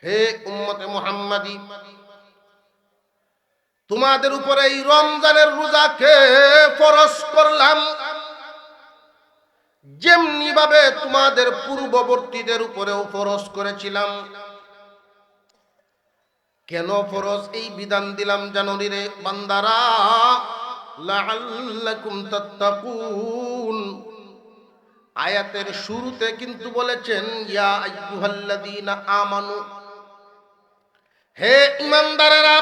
হে উম্মতে মুহাম্মাদি, তোমাদের উপরে এই রমজানের রোজাকে ফরজ করলাম যেমনি ভাবে তোমাদের পূর্ববর্তীদের উপরেও ফরজ করেছিলাম। কেন ফরজ এই বিধান দিলাম জানো রে বান্দারা? লাআল্লাকুম তাত্তাকুন। আয়াতের শুরুতে কিন্তু বলেছেন ইয়া আইয়ুহাল্লাযীনা আমানু, হে ঈমানদারেরা।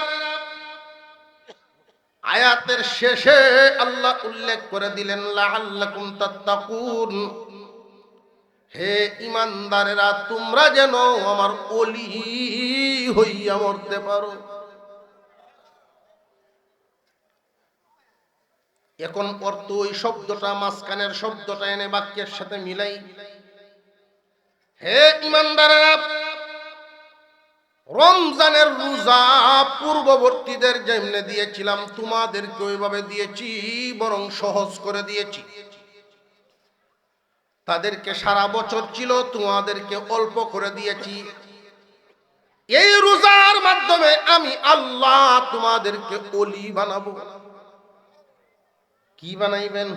আয়াতের শেষে আল্লাহ উল্লেখ করে দিলেন লাআল্লাকুম তাত্তাকুন, হে ঈমানদারেরা তোমরা যেন আমার ওলি হইয়া মরতে পারো। এখন অর্থ ওই শব্দটা মাঝখানের শব্দটা এনে বাক্যের সাথে মিলাই। হে ঈমানদারেরা, রমজানের রোজা পূর্ববর্তীদের যেমনে দিয়েছিলাম তোমাদেরকে ওইভাবে দিয়েছি, বরং সহজ করে দিয়েছি। তাদেরকে সারা বছর ছিল, তোমাদেরকে অল্প করে দিয়েছি। এই রোজার মাধ্যমে আমি আল্লাহ তোমাদেরকে ওলি বানাবো। কি বানাইবেন?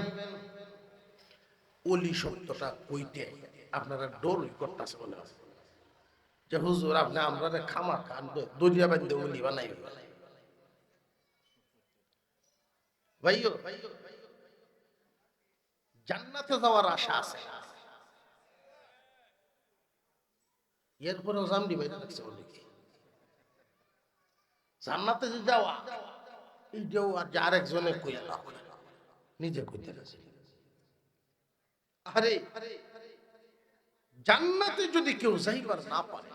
ওলি শব্দটা কইতে আপনারা ডরই করতেছে বলে যে হুজুর আপনি আমরা খামা খান দরিয়া বান্ধে ওলি বানাইবেন। ভাইও, জান্নাতে যাওয়ার আশা আছে, এরপরেও জামডি বাইরে রাখছে বলে কি জান্নাতে যে যাওয়া এইটাও আর যে আরেকজনে কইয়া না নিজে কইতে গেছে। আরে জান্নাতে যদি কেউ যাইবার না পারে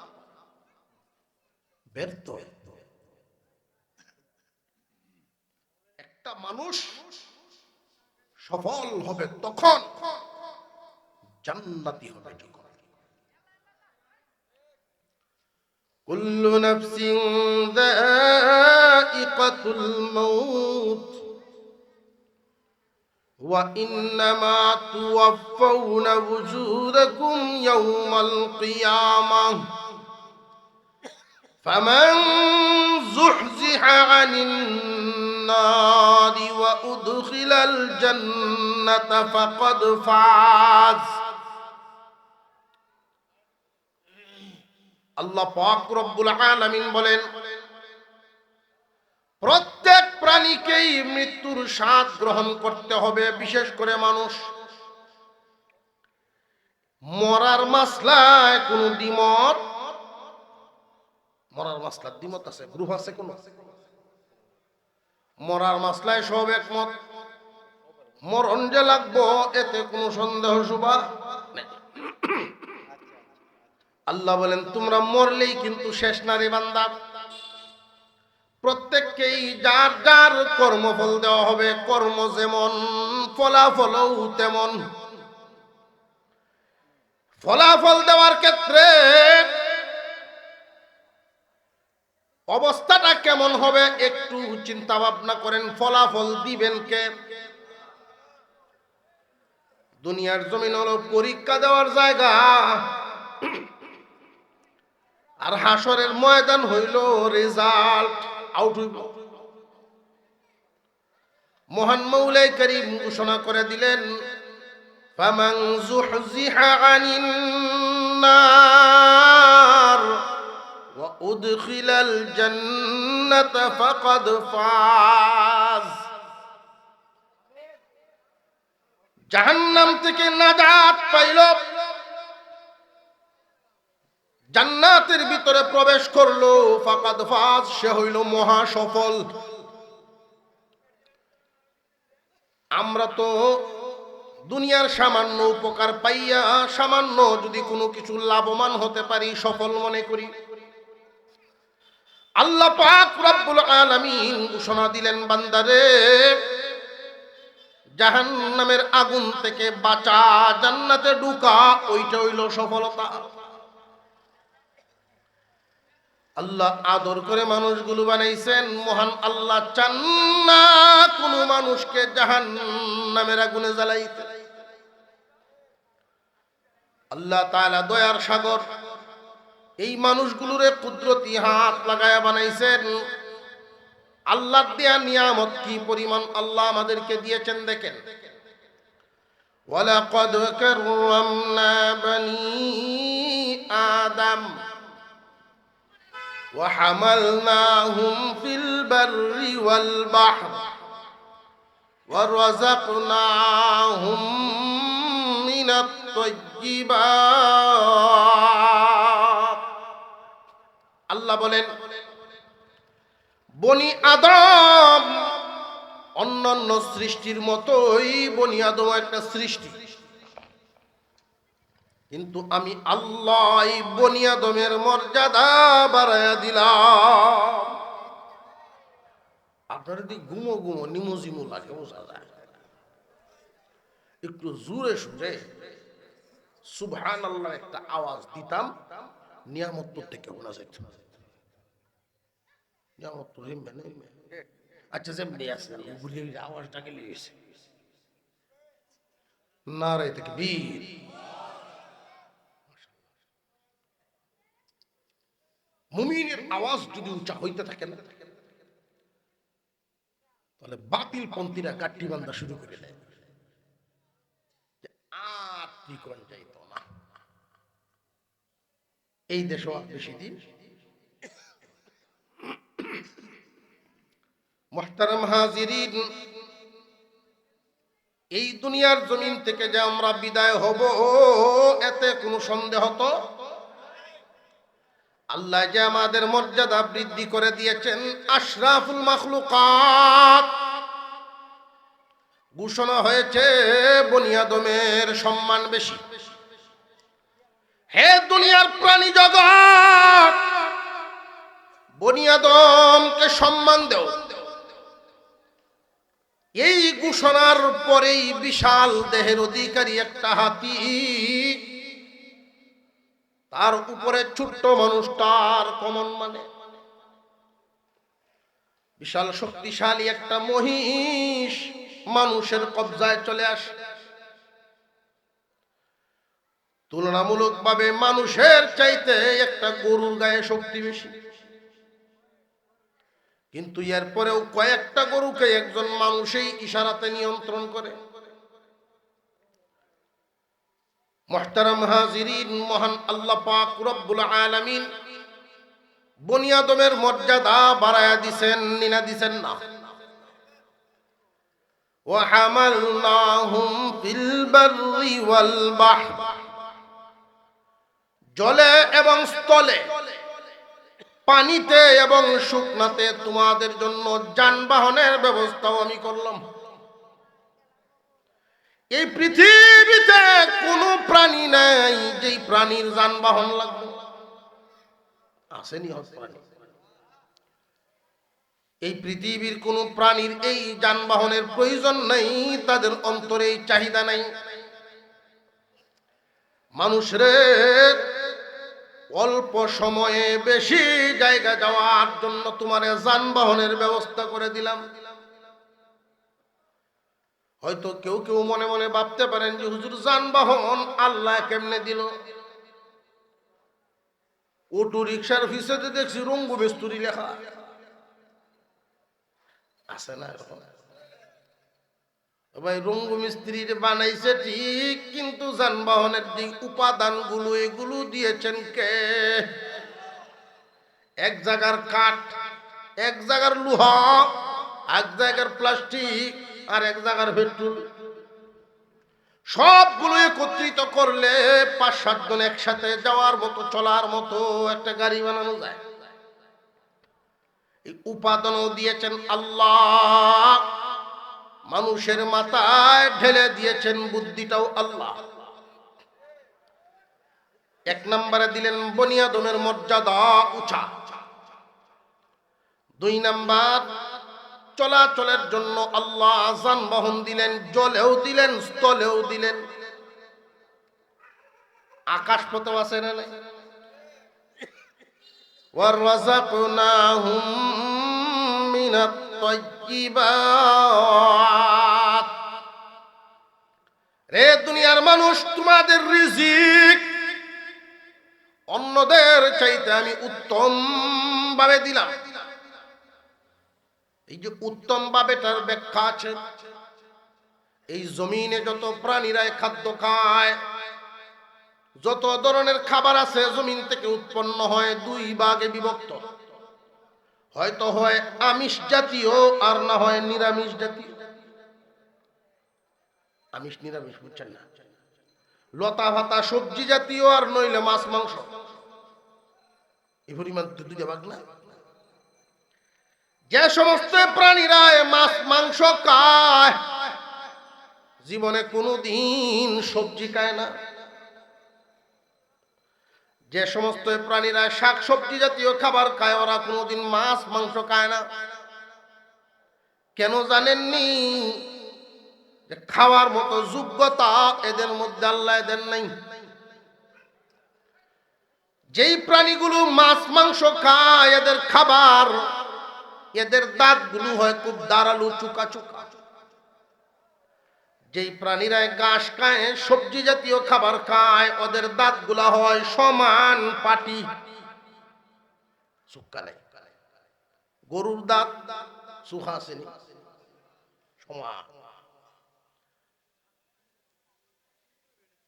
ব্যর্থ। একটা মানুষ সফল হবে তখন জান্নাতি হবে যখন কুল্লু নাফসিন যায়িকাতুল মাউত ওয়া ইন্নামা তুওয়াফাউনা উজুরাকুম ইয়াওমাল কিয়ামাহ ফামান যুহজিহা আনিন নারি ওয়া উদখিলাল জান্নাতা ফাকাদ ফাজ। আল্লাহ পাক রব্বুল আলামিন বলেন, প্রত্যেক প্রাণীকেই মৃত্যুর স্বাদ গ্রহণ করতে হবে, বিশেষ করে মানুষ। মরার মাসলায় কোন দ্বিমত, মরার মাসলার দ্বিমত আছে? গ্রুপ আছে কোন? মরার মাসলায় সব একমত, মরণ যে লাগবো এতে কোনো সন্দেহ শুবা নেই। আল্লাহ বলেন তোমরা মরলেই কিন্তু শেষ না রে বান্দা, প্রত্যেককেই যার যার কর্মফল দেওয়া হবে। কর্ম যেমন ফলাফলও তেমন। ফলাফল দেওয়ার ক্ষেত্রে অবস্থাটা কেমন হবে একটু চিন্তা ভাবনা করেন। ফলাফল দিবেন কে? দুনিয়ার জমিন হলো পরীক্ষা দেওয়ার জায়গা, আর হাসরের ময়দান হইল রেজাল্ট আউট হইব। মহান মৌলাই করিম ঘোষণা করে দিলেন ফামান যুহজিহা আনিন নার ওয়া উদখিলাল জান্নাতা ফাকাদ ফাজ। জাহান্নাম থেকে নাজাত পাইল, জান্নাতের ভিতরে প্রবেশ করলো, ফাকাদ ফাজ, সে হইল মহা সফল। আমরা তো দুনিয়ার সামান্য উপকার পাইয়া সামান্য যদি কোনো কিছু লাভবান হতে পারি সফল মনে করি। আল্লাহ পাক রব্বুল আলামিন ঘোষণা দিলেন বান্দারে জাহান্নামের আগুন থেকে বাঁচা, জান্নাতে ঢুকা, ওইটা হইল সফলতা। আল্লাহ আদর করে মানুষগুলো বানাইছেন। মহান আল্লাহ চান না কোনো মানুষকে জাহান্নামের আগুনে জ্বালাইতে। আল্লাহ তাআলা দয়ার সাগর, এই মানুষগুলোরে কুদরতি হাত লাগায়া বানাইছেন। আল্লাহ দেয়া নিয়ামত কি পরিমাণ আল্লাহ আমাদেরকে দিয়েছেন দেখেন। ওয়ালাকাদ কাররামনা বনি আদম ওয়া হামালনাহুম ফিল বাররি ওয়াল বাহর ওয়া রাযাকনাহুম মিনাত তাইয়্যিবাত। আল্লাহ বলেন বনি আদম অন্যান্য সৃষ্টির মতোই বনি আদম একটা সৃষ্টি, কিন্তু আমি আল্লাহ এই বনি আদমের মর্যাদা বাড়ায়া দিলাম। আপনার যদি গুমো গুমো নিমুজিমু লাগে বোঝা যায়, একটু জোরে সুরে সুবহানাল্লাহ একটা আওয়াজ দিতাম, নিয়ামত প্রত্যেককে শোনা যেত। নিয়ামত তো আচ্ছা যেমনি আছে আওয়াজটাকে লিয়েছে নারে তাকবীর। মুমিনের আওয়াজ যদি উঁচা হইতে থাকে না, তাহলে বাতিল পন্থীরা গাট্টি বান্ধা শুরু করে দেয়, আর কি কোন যাইতো না। এই দেশ বেশি দিন মুহতারাম হাজিরিন, এই দুনিয়ার জমিন থেকে যে আমরা বিদায় হব এতে কোনো সন্দেহ তো। আল্লাহ যে আমাদের মর্যাদা বৃদ্ধি করে দিয়েছেন, আশরাফুল মাখলুকাত ঘোষণা হয়েছে বনি আদমের সম্মান বেশি। হে দুনিয়ার প্রাণী জগৎ, বনি আদমকে সম্মান দেও। এই ঘোষণার পরেই বিশাল দেহের অধিকারী একটা হাতি, তার উপরে ছোট্ট মানুষটার কমন মানে বিশাল শক্তিশালী একটা মহিষ মানুষের কবজায় চলে আসে। তুলনামূলকভাবে মানুষের চাইতে একটা গরুর গায়ে শক্তি বেশি, কিন্তু এরপরেও কয়েকটা গরুকে একজন মানুষই ইশারাতে নিয়ন্ত্রণ করে। মুহতারাম হাজিরিন, মহান আল্লাহ পাক রব্বুল আলামিন বনি আদমের মর্যাদা বাড়ায়া দিছেন না দিছেন না? ওয়া হামালনাহুম ফিল বাররি ওয়াল বাহর, জলে এবং স্থলে, পানিতে এবং শুকনাতে তোমাদের জন্য যানবাহনের ব্যবস্থাও আমি করলাম। এই পৃথিবীতে কোনো প্রাণী নাই যেই প্রাণীর যানবাহন লাগবে, আসেনি প্রাণী। এই পৃথিবীর কোন প্রাণীর এই যানবাহনের প্রয়োজন নাই, তাদের অন্তরে এই চাহিদা নাই। মানুষের অল্প সময়ে বেশি জায়গা যাওয়ার জন্য তোমার যানবাহনের ব্যবস্থা করে দিলাম। হয়তো কেউ কেউ মনে মনে ভাবতে পারেন যে হুজুর যানবাহন আল্লাহ কেমনে দিল? অটো রিক্সার পিছনে দেখছি রঙ্গু বেস্তুরি লেখা আছে না? ভাই রঙ্গু মিস্ত্রি বানাইছে ঠিক, কিন্তু যানবাহনের যে উপাদান গুলো এগুলো দিয়েছেন কে? এক জায়গার কাঠ, এক জায়গার লোহা, এক জায়গার প্লাস্টিক, আর এক জায়গার পেট্রোল, সবগুলো একত্রিত করলে ৫-৭ জন একসাথে যাওয়ার মতো, চলার মতো একটা গাড়ি বানানো যায়। এই উপাদানও দিয়েছেন আল্লাহ, মানুষের মাথায় ঢেলে দিয়েছেন বুদ্ধিটাও আল্লাহ। এক নম্বরে দিলেন বনি আদমের মর্যাদা উঁচা। ২ নাম্বার, চলাচলের জন্য আল্লাহ যানবাহন দিলেন, জলেও দিলেন, স্থলেও দিলেন। আকাশ পথেও আছে না নাই? ওয়ারযাকনাহুম মিনাত তাইয়্যিবাত। রে দুনিয়ার মানুষ, তোমাদের রিজিক অন্যদের চাইতে আমি উত্তম ভাবে দিলাম। এই যে উত্তম ভাবেটার ব্যাখ্যা আছে, এই জমিনে যত প্রাণীরা খাদ্য খায়, যত ধরনের খাবার আছে জমিন থেকে উৎপন্ন হয় দুই ভাগে বিভক্ত। হয়তো হয় আমিষ জাতীয় আর না হয় নিরামিষ জাতীয়। আমিষ নিরামিষ বুঝছেন না? লতা ভাতা সবজি জাতীয় আর নইলে মাছ মাংস। এই পরিমাণ দুইটা ভাগ না? যে সমস্ত প্রাণীরা মাছ মাংস খায়, জীবনে কোনোদিন সবজি খায় না। যে সমস্ত প্রাণীরা শাক সবজি জাতীয় খাবার খায়, ওরা কোনোদিন মাছ মাংস খায় না। কেন জানেননি? যে খাওয়ার মতো যোগ্যতা এদের মধ্যে আল্লাহ দেন নাই। যেই প্রাণীগুলো মাছ মাংস খায়, এদের খাবার, এদের দাঁতগুলো হয় খুব ধারালো, চুকা চুকা। যেই প্রাণীরা ঘাস খায়, সবজি জাতীয় খাবার খায়, ওদের দাঁতগুলা হয় সমান পাটি, চুক্কা নাই। গরুর দাঁত চুখা আসেনি, সমান।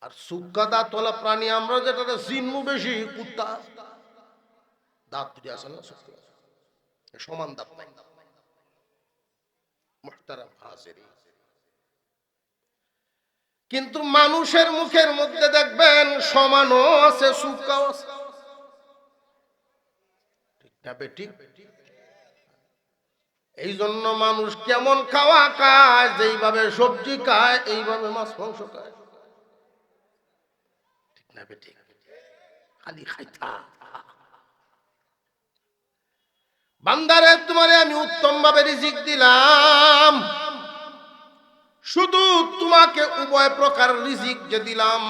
আর চুক্কা দাঁত ওলা প্রাণী আমরা যেটা চিনমু বেশি, কুত্তা। দাঁত দুটি আছে না, সমান দাঁত নাই। মুহতারাম হাজিরিন, কিন্তু মানুষের মুখের মধ্যে দেখবেন সমানও আছে, চুক্কাও আছে। ঠিক না বেঠিক? এই জন্য মানুষ কেমন খাওয়া খায়, যেইভাবে সবজি খায় এইভাবে মাছ মাংস খায়। ঠিক না বেঠিক? খালি খাইতা। বান্দারে, তোমারে আমি উত্তম ভাবে রিজিক দিলাম, শুধু তোমাকে উভয় প্রকার রিজিক যে দিলাম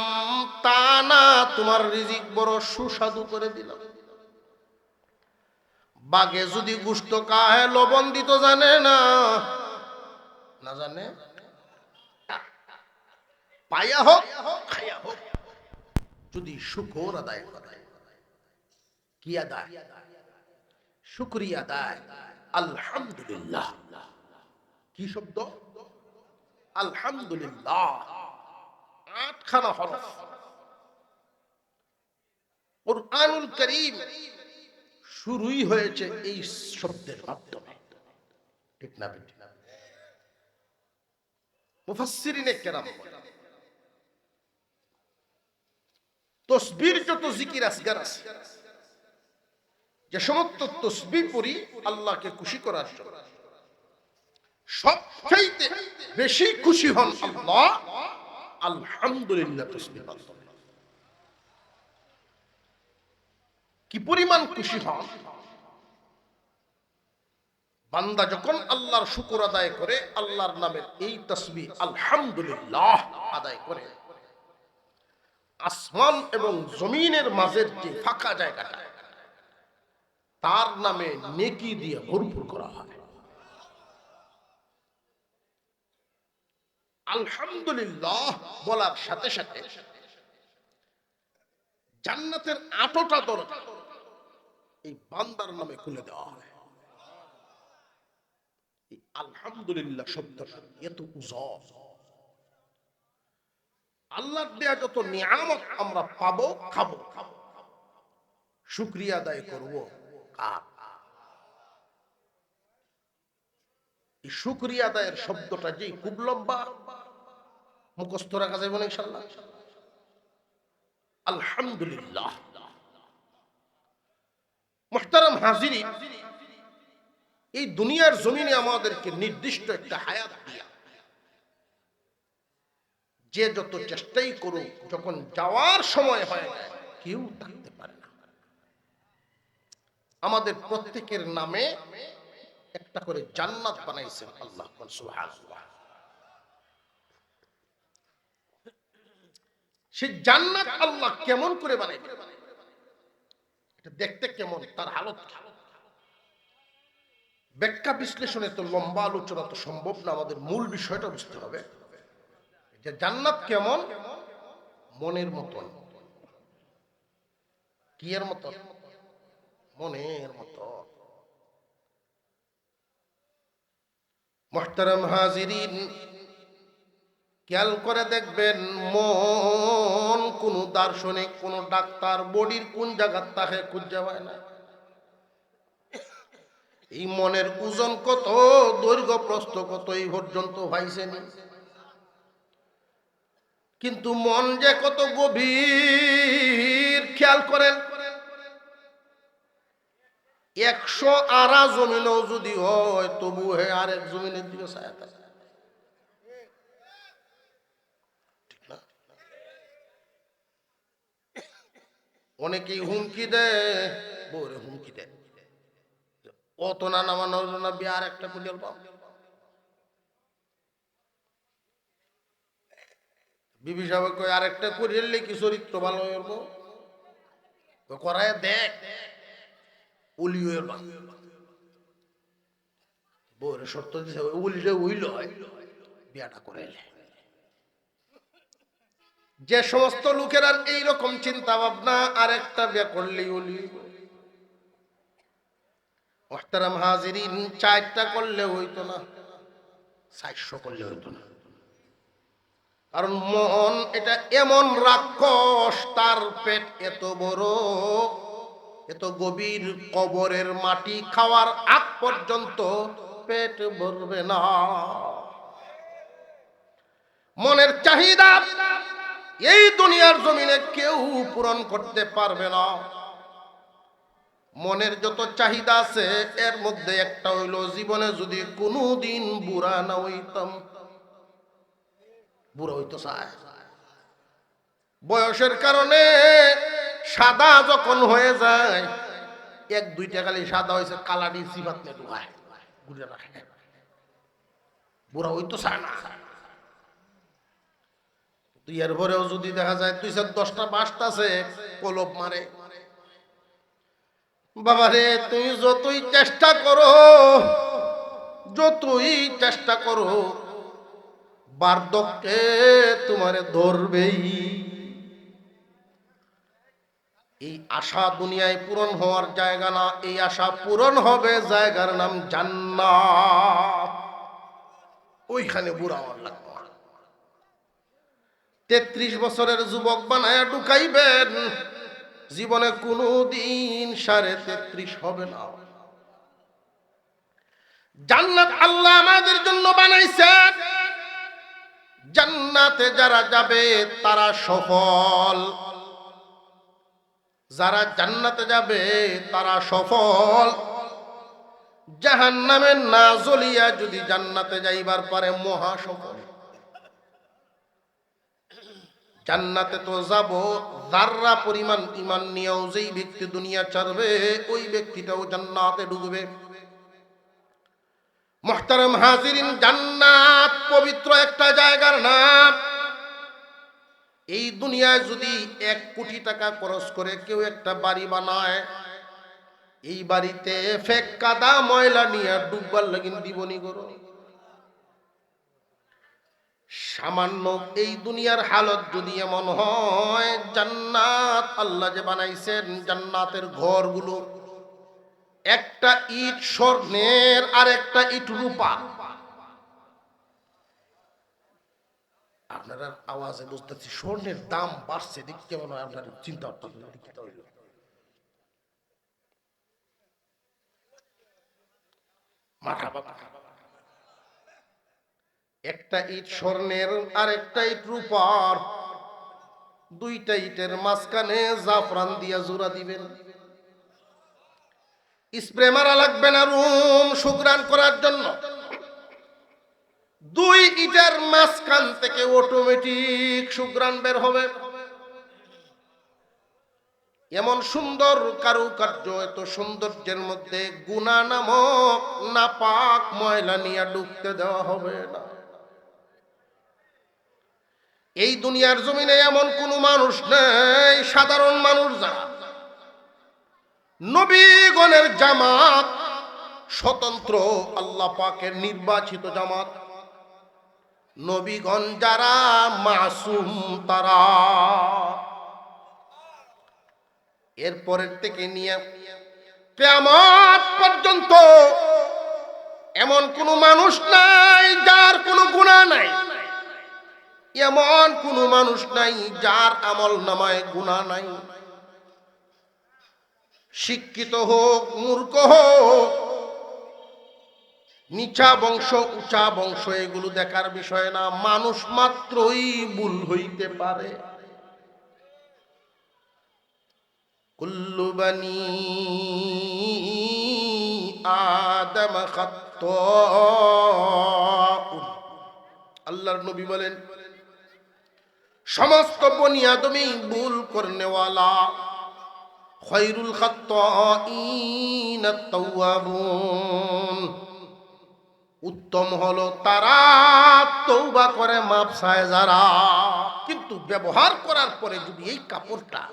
তা না, তোমার রিজিক বড় সুস্বাদু করে দিলাম। বাঘে যদি গোশত খায়, লবণ দিত জানে না? না জানে? পাইয়া হোক খাইয়া হোক, যদি শুকর আদায় করে। কি আদায়? শুকরিয়া আদায়। আলহামদুলিল্লাহ। কি শব্দ? আলহামদুলিল্লাহ। 8 খানা হরফ কুরআনুল কারীম শুরুই হয়েছে এই শব্দের মাধ্যমে। ঠিক না বেঠিক? মুফাসসিরিনে কেরাম বলেন, তাসবির যত জিকির আসগার আছে, যে সমস্ত তাসবিহ পড়ি আল্লাহকে খুশি করার জন্য, সবচাইতে বেশি খুশি হন আল্লাহ আলহামদুলিল্লাহ তাসবিহ মাধ্যমে। কি পরিমাণ খুশি হন? বান্দা যখন আল্লাহর শুকর আদায় করে, আল্লাহর নামের এই তাসবিহ আলহামদুলিল্লাহ আদায় করে, আসমান এবং জমিনের মাঝের যে ফাঁকা জায়গাটা, তার নামে নেকি দিয়ে ভরপুর করা হয়। আলহামদুলিল্লাহ বলার সাথে সাথে জান্নাতের 8টা দরজা এই বান্দার নামে খুলে দেওয়া হয়। এই আলহামদুলিল্লাহ শব্দটা এত উজ্জ্বল। আল্লাহর দেয়া যত নিয়ামত আমরা পাবো, খাবো, শুকরিয়া আদায় করবো কার? এই শুকরিয়া আদায়ের শব্দটা যে খুব লম্বা, মুখস্থ রাখা যাবে না ইনশাআল্লাহ। আলহামদুলিল্লাহ। মুহতারাম হাজিরিন, এই দুনিয়ার জমিনে আমাদেরকে নির্দিষ্ট একটা হায়াত দিয়া, যে যত চেষ্টাই করুক, যখন যাওয়ার সময় হয় কেউ থাকতে পারে না। আমাদের প্রত্যেকের নামে একটা করে জান্নাত বানাইছেন আল্লাহ। সুবহানাল্লাহ। সেই জান্নাত আল্লাহ কেমন করে বানাইবেন, এটা দেখতে কেমন, তার হালত ব্যাখ্যা বিশ্লেষণে তো লম্বা আলোচনা তো সম্ভব না। আমাদের মূল বিষয়টা বুঝতে হবে যে জান্নাত কেমন, মনের মতন। কি এর মতো? মনের মতো। মুহতারাম হাজিরিন, খেয়াল করে দেখবেন, মন কোন দার্শনিক, কোন ডাক্তার বডির কোন জায়গার তাকে খুঁজে পায় না। এই মনের ওজন কত, দৈর্ঘ্য প্রস্থ কত, এই পর্যন্ত ভাইছেনি। কিন্তু মন যে কত গভীর, খেয়াল করেন। 100 আরা জমিনও যদি হয়, তবু হে আরেক জমিনের দিকে ছায়া থাকে। ঠিক না? অনেকেই হুমকি দেয়, বউরে হুমকি দেয়, অত না নামানোর জন্য বিয়ার একটা কুলিয়াল পাও। বিবি সাহেব কই আরেকটা করিলে কি চরিত্র ভালো হইব, করায় দেখ উলি হইল। বউরে শর্ত দিছে, উলিটা উইল হয়, বিয়াটা করাইলে। যে সমস্ত লোকেরা এইরকম চিন্তা ভাবনা, আরেকটা বিয়া করলেই উলি। মুহতারাম হাজিরিন, 4টা করলে হইতো না, 400 করলে হইতো না। কারণ মন এটা এমন রাক্ষস, তার পেট এত বড়, এত গভীর, কবরের মাটি খাওয়ার আগ পর্যন্ত পেট ভরবে না। মনের চাহিদা এই দুনিয়ার জমিনে কেউ পূরণ করতে পারবে না। মনের যত চাহিদা আছে, এর মধ্যে একটা হইল, জীবনে যদি কোনোদিন বুড়া না হইতাম। বুড়া হইতো চায়, বয়সের কারণে সাদা যখন হয়ে যায়, 1-2টা খালি সাদা হয়েছে, কালাডি সিফাত নিয়ে ঢুকায় ঘুরে রাখে, বুড়া হইতো চায় না। তুই এর পরেও যদি দেখা যায় 2-10টা বাসতাছে, কলপ মারে। বাবারে, তুই যতই চেষ্টা করো, যতই চেষ্টা করো, বার্ধক্যে তোমারে ধরবেই। এই আশা দুনিয়ায় পূরণ হওয়ার জায়গা না, এই আশা পূরণ হবে জায়গার নাম জান্নাত। ওইখানে বুড়া হওয়ার লাগবে। 33 বছরের যুবক বানায়া ঢুকাইবেন, জীবনে কোনোদিন 33.5 হবে না। জান্নাত আল্লাহ আমাদের জন্য বানাইছেন। জান্নাতে যারা যাবে তারা সফল, যারা জান্নাতে যাবে তারা সফল। জাহান্নামে না জ্বলিয়া যদি জান্নাতে যাইবার পারে, মহা সফল। জান্নাতে তো যাব, যাররা পরিমাণ ঈমান নিয়েও যেই ব্যক্তি দুনিয়া ছাড়বে, ওই ব্যক্তিটাও জান্নাতে ঢুকবে। মুহতারাম হাজিরিন, জান্নাত পবিত্র একটা জায়গার নাম। এই দুনিয়ায় যদি 1 কোটি টাকা খরচ করে কেউ একটা বাড়ি বানায়, এই বাড়িতে ফেক কাদা ময়লা নিয়ে ডুববার লাগিন দিবনি করো। সামান্য এই দুনিয়ার হালত যদি এমন হয়, জান্নাত আল্লাহ যে বানাইছেন, জান্নাতের ঘরগুলো, একটা ইট স্বর্ণের আর একটা ইট রূপা। আপনারা আওয়াজে বুঝতেছি স্বর্ণের দাম বাড়ছে, দিক কেমন হয় আপনার চিন্তা হইল। মাথা বাবা, একটা ইট স্বর্ণের আর একটা ইট রূপার, 2টা ইটের মাঝখানে জাফরান দিয়া জোড়া দিবেন। স্প্রে মারা লাগবে না রুম সুগ্রান করার জন্য। 2 ইটের মাঝখান থেকে অটোমেটিক সুগ্রান বের হবে। এমন সুন্দর কারুকার্য, এত সৌন্দর্যের মধ্যে গুনাহ নামক নাপাক ময়লা নিয়ে ঢুকতে দেওয়া হবে না। এই দুনিয়ার জমিনে এমন কোন মানুষ নেই, সাধারণ মানুষ যারা, নবীগণের জামাত, স্বতন্ত্র আল্লাহ পাকের নির্বাচিত জামাত, নবীগণ যারা মাসুম, তারা এরপরের থেকে নিয়ে কিয়ামত পর্যন্ত এমন কোন মানুষ নাই যার কোনো গুনাহ নাই, এমন কোন মানুষ নাই যার আমল নামায় গুনাহ নাই। শিক্ষিত হোক, মূর্খ হোক, নিচা বংশ উঁচা বংশ, এগুলো দেখার বিষয় না। মানুষ মাত্রই ভুল হইতে পারে। কুল্লু বানি আদম খাত্তাউন। আল্লাহর নবী বলেন, সমস্ত বনি আদমই ভুল করনেওয়ালা। খায়রুল খাত্তাইন আত-তাওয়াবুন। উত্তম হলো তারা তওবা করে, মাপ চায় যারা। কিন্তু ব্যবহার করার পরে যদি এই কাপড়টা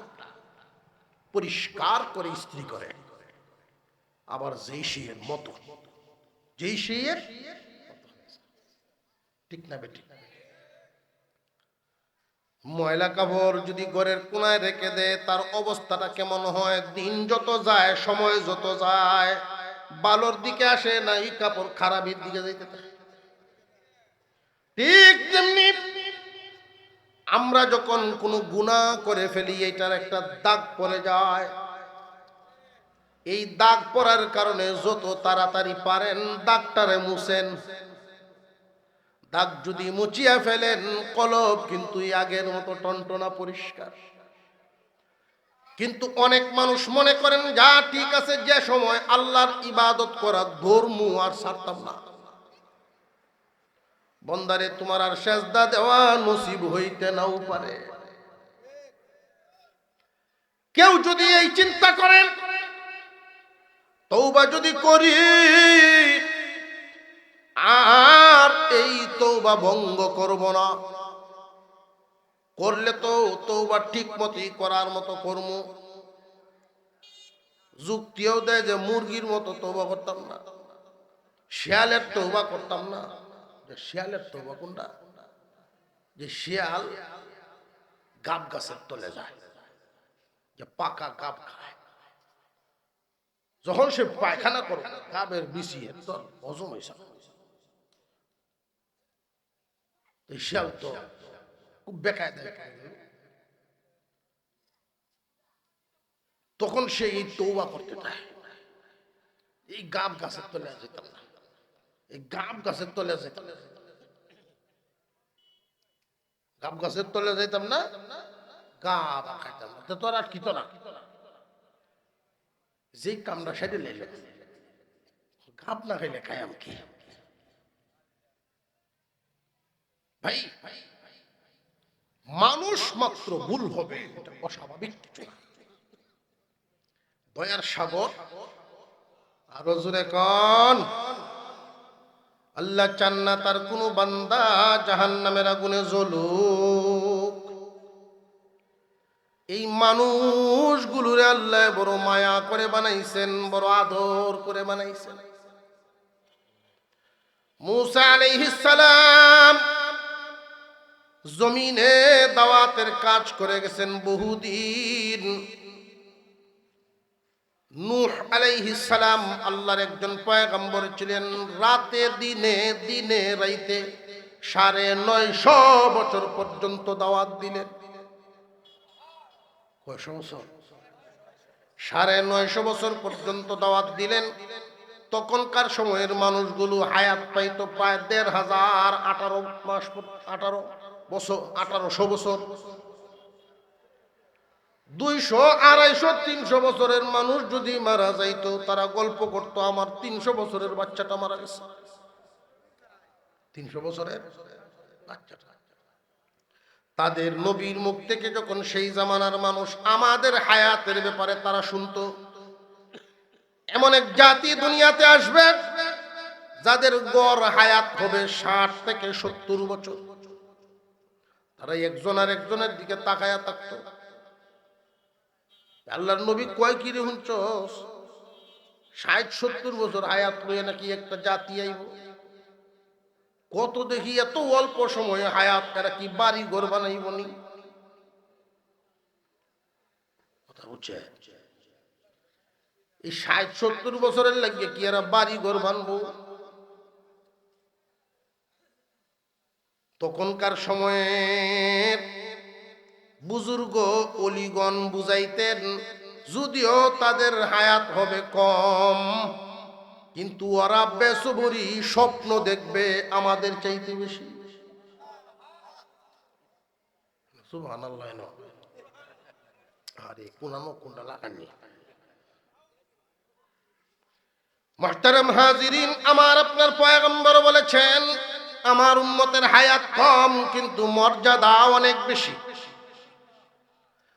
পরিষ্কার করে ইস্ত্রি করে, আবার যেই শিয়ের মতো, যেই শিয়ের, ঠিক না বেঠিক? ময়লা কাপড় যদি ঘরের কোনায় রেখে দেয়, তার অবস্থাটা কেমন হয়? দিন যত যায়, সময় যত যায়, ভালোর দিকে আসে না, এই কাপড় খারাপের দিকে যাইতে থাকে। ঠিক তেমনি আমরা যখন কোনো গুনাহ করে ফেলি, এটার একটা দাগ পড়ে যায়। এই দাগ পড়ার কারণে যত তাড়াতাড়ি পারেন দাগটারে মুছেন। দাগ যদি মুছিয়া ফেলেন, কলব কিন্তু আগের মতো টনটনা পরিষ্কার। কিন্তু অনেক মানুষ মনে করেন, যা ঠিক আছে, যে সময় আল্লাহর ইবাদত করা ধর্ম আর ছাড়তাম না। বন্দারে, তোমার আর সেজদা দেওয়া নসিব হইতে নাও পারে। কেউ যদি এই চিন্তা করেন, তওবা যদি করি আর এই তওবা ভঙ্গ করব না, করলে তো তওবা ঠিক মতোই করার মতো করব। যুক্তিও দেয় যে মুরগির মতো তওবা করতাম না, শিয়ালের তওবা করতাম না। যে শিয়ালের তওবা কোনটা? যে শিয়াল গাব গাছের তলে যায়, যে পাকা গাব খায়। যখন সে পায়খানা করবে, গাবের বিছিয়ে তোর হজম হয়েছে। শিয়াল তো খুব বেকায়দায়, তখন সে এই তওবা করতে চায়, এই গাব গাছের তলে যেতাম না, এই গাব গাছের তলে যেতাম না, গাব গাছের তলে যেতাম না, গাব খাইতাম না। তো তোর আর কি, তো না, যে কামটা সেটা লেলে, গাব না খাইলে খাইয়াম কি? ভাই, মানুষ মাত্র ভুল হবে, এটা অস্বাভাবিক কিছু না। দয়ার সাগর, আরো জোরে কন, আল্লাহ চান না তার কোনো বান্দা জাহান্নামের আগুনে জ্বলুক। এই মানুষগুলোরে আল্লাহ বড় মায়া করে বানাইছেন, বড় আদর করে বানাইছেন। মূসা আলাইহিস সালাম জমিনে দাওয়াতের কাজ করে গেছেন বহুদিন। নূহ আলাইহিস সালাম আল্লাহর একজন পয়গম্বর ছিলেন। রাতে দিনে, দিনে রাইতে ৯৫০ বছর পর্যন্ত দাওয়াত দিলেন। কয়শো বছর? ৯৫০ বছর পর্যন্ত দাওয়াত দিলেন। তখনকার সময়ের মানুষগুলো হায়াত পাইতো প্রায় ১৫০০, ১৮০০ বছর। ২০০, ২৫০, ৩০০ বছরের মানুষ যদি মারা যাইতো, তারা গল্প করতো, আমার ৩০০ বছরের বাচ্চাটা মারা গেছে। ৩০০ বছরের বাচ্চাটা। তাদের নবীর মুখ থেকে যখন সেই জামানার মানুষ আমাদের হায়াতের ব্যাপারে তারা শুনতো, এমন এক জাতি দুনিয়াতে আসবে যাদের গড় হায়াত হবে ৬০ থেকে ৭০ বছর। তারা একজন আর একজনের দিকে তাকায়া থাকতো। আল্লাহর নবী কয়, কি রে হুঁচস, ৬০-৭০ বছর হায়াত লইয়া নাকি একটা জাতি আইব? কত দেখি এত অল্প সময়ে হায়াত, তারা কি বাড়ি ঘর বানাইবনি? কথা বুঝছে? এই ৬০-৭০ বছরের লাগিয়ে কি এরা বাড়ি ঘর বানবো? তখনকার সময়ে বুজুর্গ অলিগণ বুঝাইতেন, যদিও তাদের হায়াত হবে কম, কিন্তু ওরা বেসবরি স্বপ্ন দেখবে আমাদের চাইতে বেশি। সুবহানাল্লাহ। আরে কোনটা লাগাননি। মুহতারাম হাজিরিন, আমার আপনার পয়গম্বর বলেছেন, আমার উম্মতের হায়াত কম কিন্তু মর্যাদা অনেক বেশি।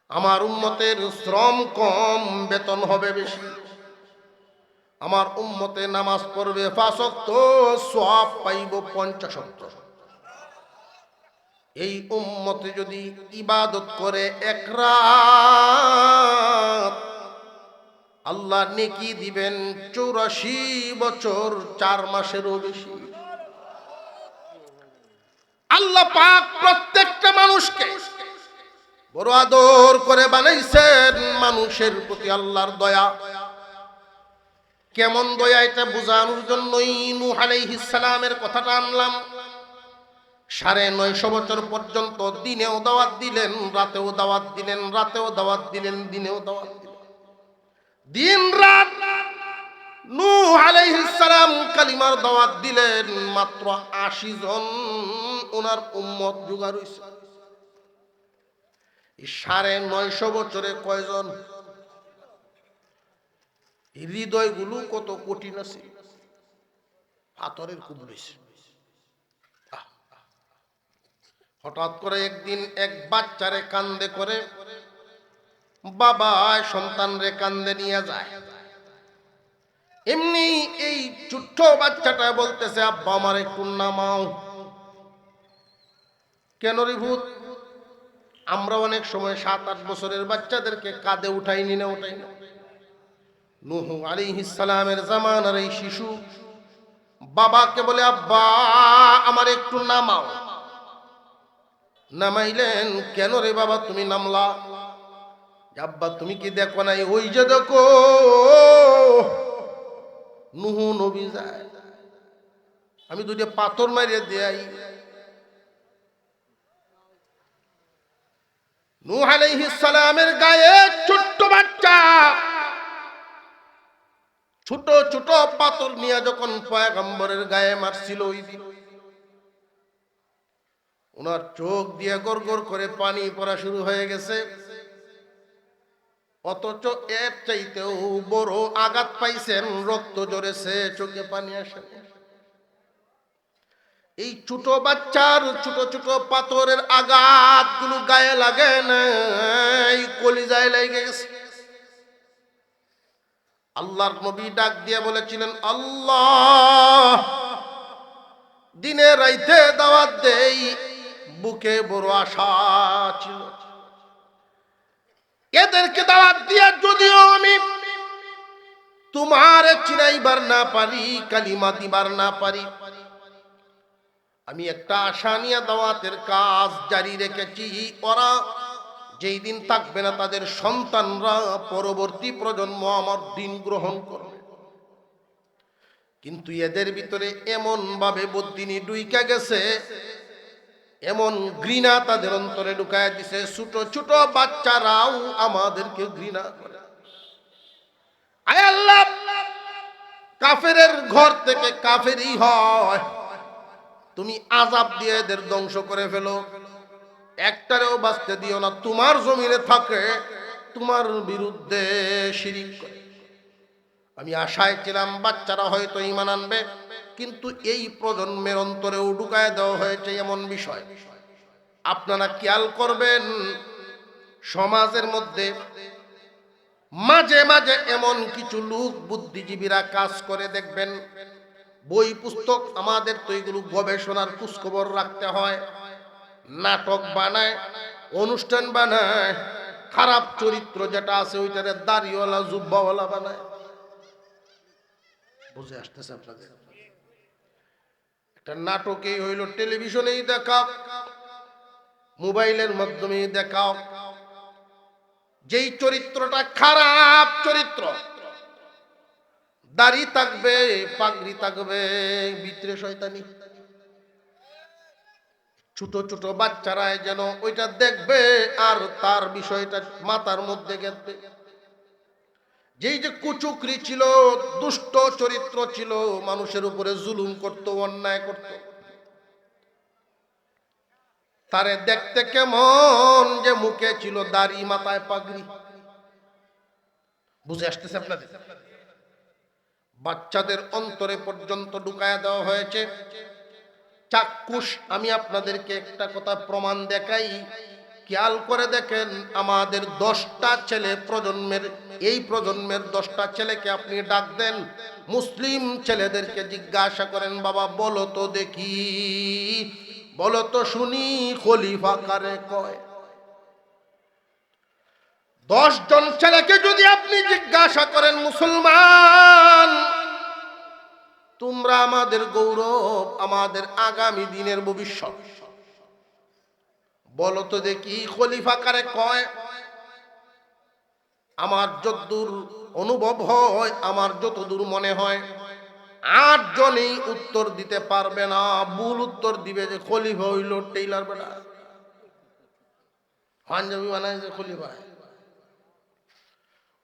আমার উম্মতের শ্রম কম, বেতন হবে বেশি। আমার উম্মতে নামাজ পড়বে ৫ ওয়াক্ত, সওয়াব পাইব ৫০ ওয়াক্ত। এই উম্মতে যদি ইবাদত করে এক রাত, আল্লাহ নেকি দিবেন ৮৪ বছর ৪ মাসেরও বেশি। আল্লাহ পাক প্রত্যেকটা মানুষকে বড় আদর করে বানাইছেন। মানুষের প্রতি আল্লাহর দয়া কেমন দয়া, এটা বোঝানোর জন্যই নূহ আলাইহিস সালামের কথাটা আনলাম। ৯৫০ বছর পর্যন্ত দিনেও দাওয়াত দিলেন, রাতেও দাওয়াত দিলেন, রাতেও দাওয়াত দিলেন, দিনেও দাওয়াত দিলেন। দিন রাত নূহ আলাইহিস সালাম কালিমার দাওয়াত দিলেন। মাত্র ৮০ জন ওনার উম্মত জোগাড় হইছে। ৯৫০ বছরে কয়জন? হৃদয়গুলো কত কঠিন আছে, পাথরের খুব বেশি। হঠাৎ করে একদিন এক বাচ্চারে কান্দে করে বাবা সন্তানরে কান্দে নিয়ে যায়। এমনি এই ছোট্ট বাচ্চাটা বলতেছে, আব্বা আমার একটু নামাও। কেন রে ভূত? আমরা অনেক সময় ৭-৮ বছরের বাচ্চাদেরকে কাঁধে উঠাইনি না, উঠাই না। নূহ আলাইহিস সালামের জামানার এই শিশু বাবাকে বলে, আব্বা আমার একটু নামাও। নামাইলেন। কেন রে বাবা তুমি নামলা? আব্বা তুমি কি দেখো নাই, ওই যে দেখো নূহ নবী যায়, আমি দুইটা পাথর মারিয়ে দেই। নূহ আলাইহিস সালামের গায়ে ছোট্ট বাচ্চা ছোট ছোট পাথর নিয়ে যখন পয়গম্বরের গায়ে মারছিল, ওই দিন ওনার চোখ দিয়ে গড় গড় করে পানি পড়া শুরু হয়ে গেছে। অথচ এর চাইতেও বড় আঘাত পাইছেন, রক্ত ঝরেছে, চোখে পানি আসে। এই ছোট বাচ্চার ছোট ছোট পাথরের আঘাত গুলো গায়ে লাগে না, এই কলিজায় লেগে গেছে। আল্লাহর নবী ডাক দিয়ে বলেছিলেন, আল্লাহ দিনে রাইতে দাওয়াত দেই, বুকে বড় আশা ছিল, এদেরকে দাওয়াত দিয়া যদিও আমি তোমার চিনাইবার না পারি, কালিমা দিবার না পারি, আমি একটা আশা নিয়ে দাওয়াতের কাজ জারি রেখেছি। ওরা যেই দিন থাকবে না, তাদের সন্তানরা পরবর্তী প্রজন্ম আমার দিন গ্রহণ করবে। কিন্তু এদের ভিতরে এমন ভাবে বদ্দিনী ডুইকা গেছে, এমন ঘৃণা তাদের অন্তরে ঢুকায় দিছে, ছোট ছোট বাচ্চারাও আমাদেরকে ঘৃণা করে। আয় আল্লাহ, কাফেরের ঘর থেকে কাফেরই হয়, তুমি আযাব দিয়ে এদের ধ্বংস করে ফেলো, একটারেও বাঁচতে দিও না। তোমার জমিনে থাকে, তোমার বিরুদ্ধে শিরিক করে। আমি আশায় ছিলাম বাচ্চারা হয়তো ঈমান আনবে, কিন্তু এই প্রজন্মের অন্তরেও ঢুকায় দেওয়া হয়েছে এমন বিষয়। আপনারা খেয়াল করবেন, সমাজের মধ্যে মাঝে মাঝে এমন কিছু লোক বুদ্ধিজীবীরা কাজ করে, দেখবেন বই পুস্তক আমাদের তো এগুলো গবেষণার খোঁজখবর রাখতে হয়, নাটক বানায়, অনুষ্ঠান বানায়, খারাপ চরিত্র যেটা আছে ওইটারে দাড়িওয়ালা জুব্বাওয়ালা বানায়। বুঝে আসতেছে আপনাদের? একটা নাটকেই হইল, টেলিভিশনেই দেখাও, মোবাইলের মাধ্যমে দেখাও, যেই চরিত্রটা খারাপ চরিত্র, দাড়ি থাকবে, পাগড়ি থাকবে, ভিতরে শয়তানি। ছোট ছোট বাচ্চারা যেন ওইটা দেখবে আর তার বিষয়টা মাথার মধ্যে গেঁথবে। যেই যে কুচুকরি ছিল, দুষ্ট চরিত্র ছিল, মানুষের উপরে জুলুম করত, অন্যায় করত, তারে দেখতে কেমন যে মুখে ছিল দাড়ি, মাথায় পাগড়ি। বুঝে আসতেছে আপনাদের? বাচ্চাদের অন্তরে পর্যন্ত ঢুকায়া দেওয়া হয়েছে চাক্ষুষ। আমি আপনাদেরকে একটা কথা প্রমাণ দেখাই, খেয়াল করে দেখেন। আমাদের 10টা ছেলে প্রজন্মের, এই প্রজন্মের 10টা ছেলেকে আপনি ডাক দেন, মুসলিম ছেলেদেরকে জিজ্ঞাসা করেন, বাবা বলো তো দেখি, বলো তো শুনি, খলিফা কারে কয়? 10 জন ছেলেকে যদি আপনি জিজ্ঞাসা করেন, মুসলমান তোমরা আমাদের গৌরব, আমাদের আগামী দিনের ভবিষ্যৎ, বলো তো দেখি খলিফা কারে কয়? আমার যতদূর অনুভব হয়, আমার যতদূর মনে হয়, 8 জনই উত্তর দিতে পারবে না। ভুল উত্তর দিবে যে খলিফা হইল টেইলার বেটা, পাঞ্জাবি বানায় যে খলিফা।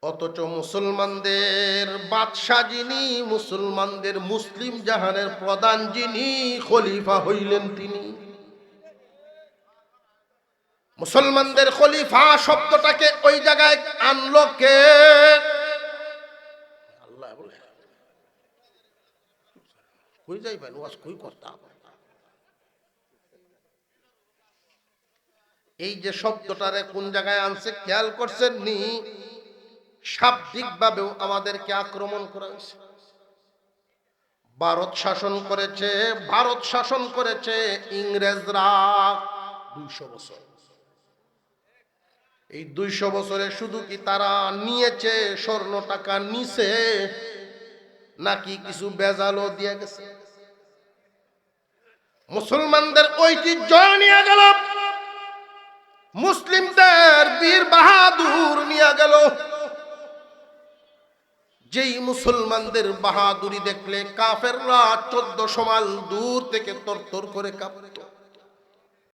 অথচ মুসলমানদের বাদশাহ যিনি, মুসলমানদের মুসলিম জাহানের প্রধান যিনি, খলিফা হইলেন তিনি। মুসলমানদের খলিফা শব্দটাকে ওই জায়গায় আনলো কে? আল্লাহ বলে কই যাইবেন, ওয়াজ কই করতাম। এই যে শব্দটারে কোন জায়গায় আনছে খেয়াল করছেন নি? শাব্দিক ভাবেও আমাদেরকে আক্রমণ করা হয়েছে। ভারত শাসন করেছে, ভারত শাসন করেছে ইংরেজরা 200 বছর। এই 200 বছরে শুধু কি তারা নিয়েছে স্বর্ণ টাকা নিছে, নাকি কিছু বেজালও দিয়ে গেছে? মুসলমানদের ঐতিহ্য নিয়ে গেল, মুসলিমদের বীর বাহাদুর নিয়ে গেল। যেই মুসলমানদের বাহাদুরি দেখলে কাফেররা 1400 মাইল দূর থেকে তরতর করে কাঁপত।